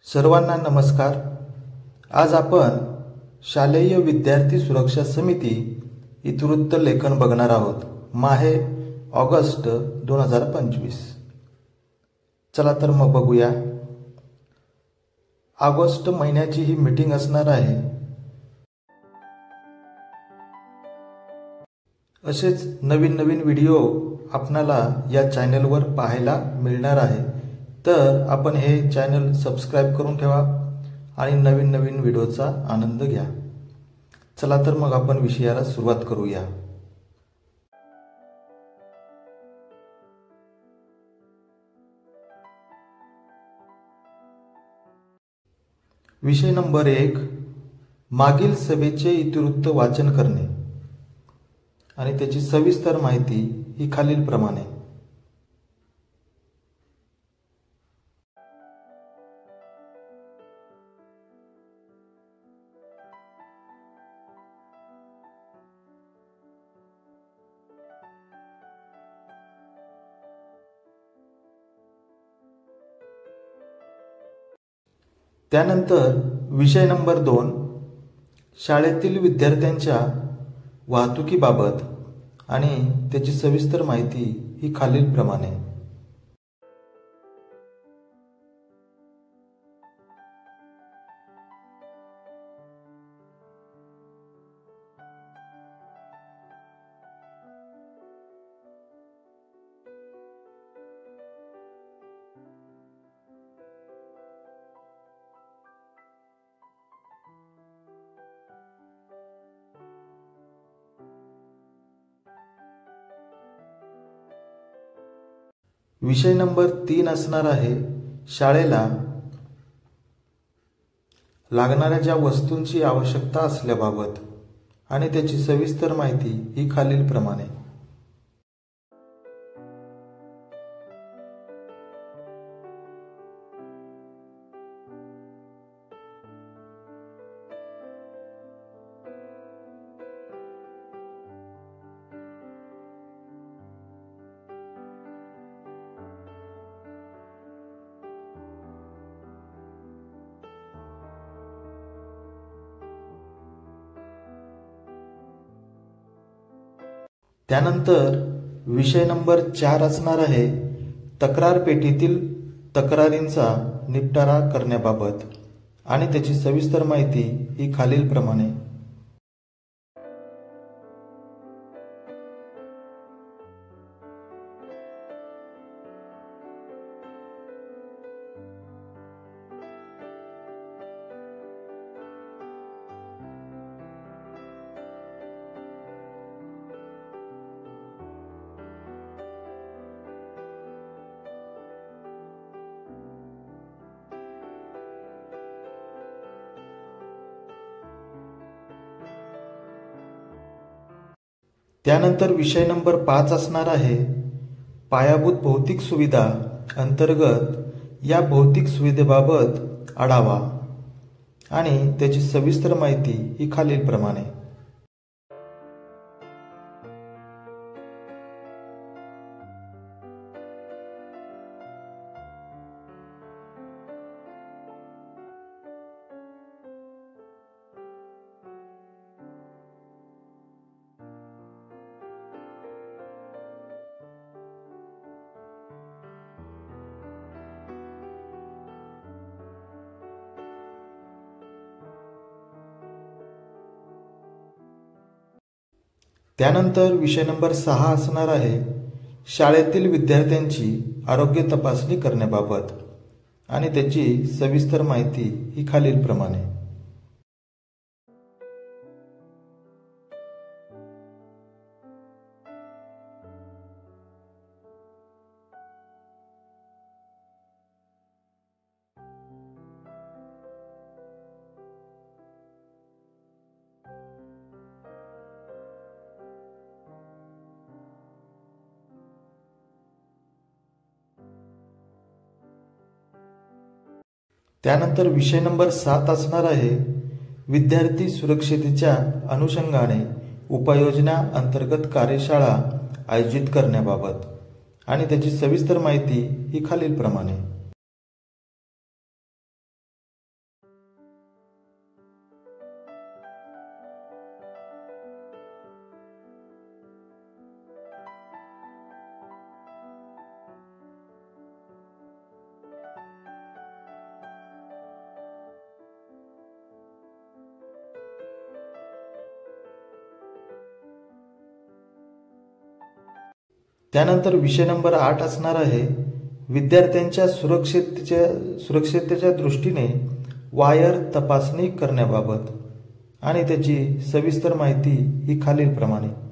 सर्वांना नमस्कार। आज आपण शालेय विद्यार्थी सुरक्षा समिती इतिवृत्त लेखन बघणार आहोत। माहे ऑगस्ट 2025। चला तर मग बघूया। ऑगस्ट महिन्याची ही मीटिंग असणार आहे। असेच नवीन नवीन व्हिडिओ आपणाला या चॅनलवर पाहायला मिळणार आहे। तर आपण हे चॅनल सबस्क्राइब करून ठेवा आणि नवीन नवीन व्हिडिओचा आनंद घ्या। चला तर मग आपण विषयाला सुरुवात करूया। विषय नंबर 1, मागील सभेचे इतिवृत्त वाचन करणे आणि त्याची सविस्तर माहिती ही खालीलप्रमाणे। त्यानंतर विषय नंबर 2, शाळेतील विद्यार्थ्यांच्या वाहतुकीबाबत आणि त्याची सविस्तर माहिती ही खालीलप्रमाणे। विषय नंबर 3 असणार आहे शाळेला लागणाऱ्या ज्या वस्तूंची आवश्यकता असल्याबाबत आणि त्याची सविस्तर माहिती ही खालीलप्रमाणे। त्यानंतर विषय नंबर 4 असणार आहे तक्रार पेटीतील तक्रारींचा निपटारा करण्याबाबत आणि त्याची सविस्तर माहिती ही खालीलप्रमाणे। त्यानंतर विषय नंबर 5 असणार आहे पायाभूत भौतिक सुविधा अंतर्गत या भौतिक सुविधेबाबत आढावा आणि त्याची सविस्तर माहिती ही खालीलप्रमाणे। त्यानंतर विषय नंबर 6 असणार आहे शाळेतील विद्यार्थ्यांची आरोग्य तपासणी करण्याबाबत आणि त्याची सविस्तर माहिती ही खालीलप्रमाणे। त्यानंतर विषय नंबर 7 असणार आहे विद्यार्थी सुरक्षिततेच्या अनुषंगाने उपाययोजना अंतर्गत कार्यशाळा आयोजित करण्याबाबत आणि त्याची सविस्तर माहिती ही खालीलप्रमाणे। त्यानंतर विषय नंबर 8 असणार आहे विद्यार्थ्यांच्या सुरक्षिततेच्या दृष्टीने वायर तपासणी करण्याबाबत आणि त्याची सविस्तर माहिती ही खालीलप्रमाणे.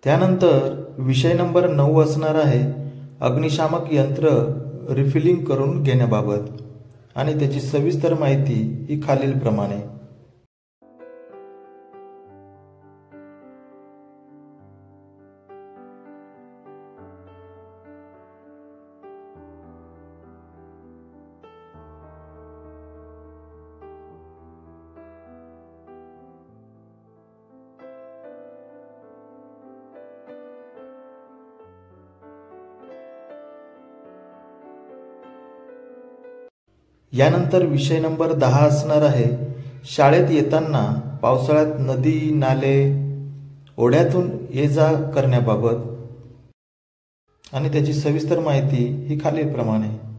त्यानंतर विषय नंबर 9 असणार आहे अग्निशामक यंत्र रिफिलिंग करून घेण्याबाबत आणि त्याची सविस्तर माहिती ही खालीलप्रमाणे. यानंतर विषय नंबर 10 असणार आहे शाळेत येताना पावसाळ्यात नदी नाले ओढ्यातून ये जा करण्याबाबत आणि त्याची सविस्तर माहिती ही खालीलप्रमाणे.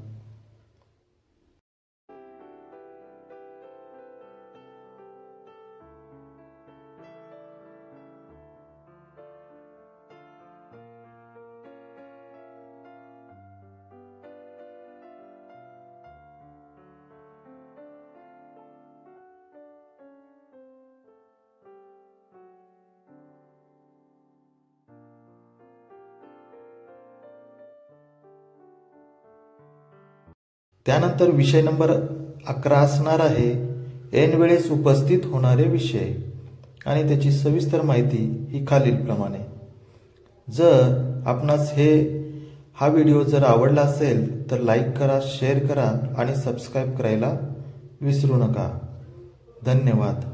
त्यानंतर विषय नंबर 11 असणार आहे ऐन वेळेस उपस्थित होणारे विषय आणि त्याची सविस्तर माहिती ही खालीलप्रमाणे. जर आपणास हा व्हिडिओ जर आवडला असेल तर लाईक करा, शेअर करा आणि सबस्क्राईब करायला विसरू नका. धन्यवाद.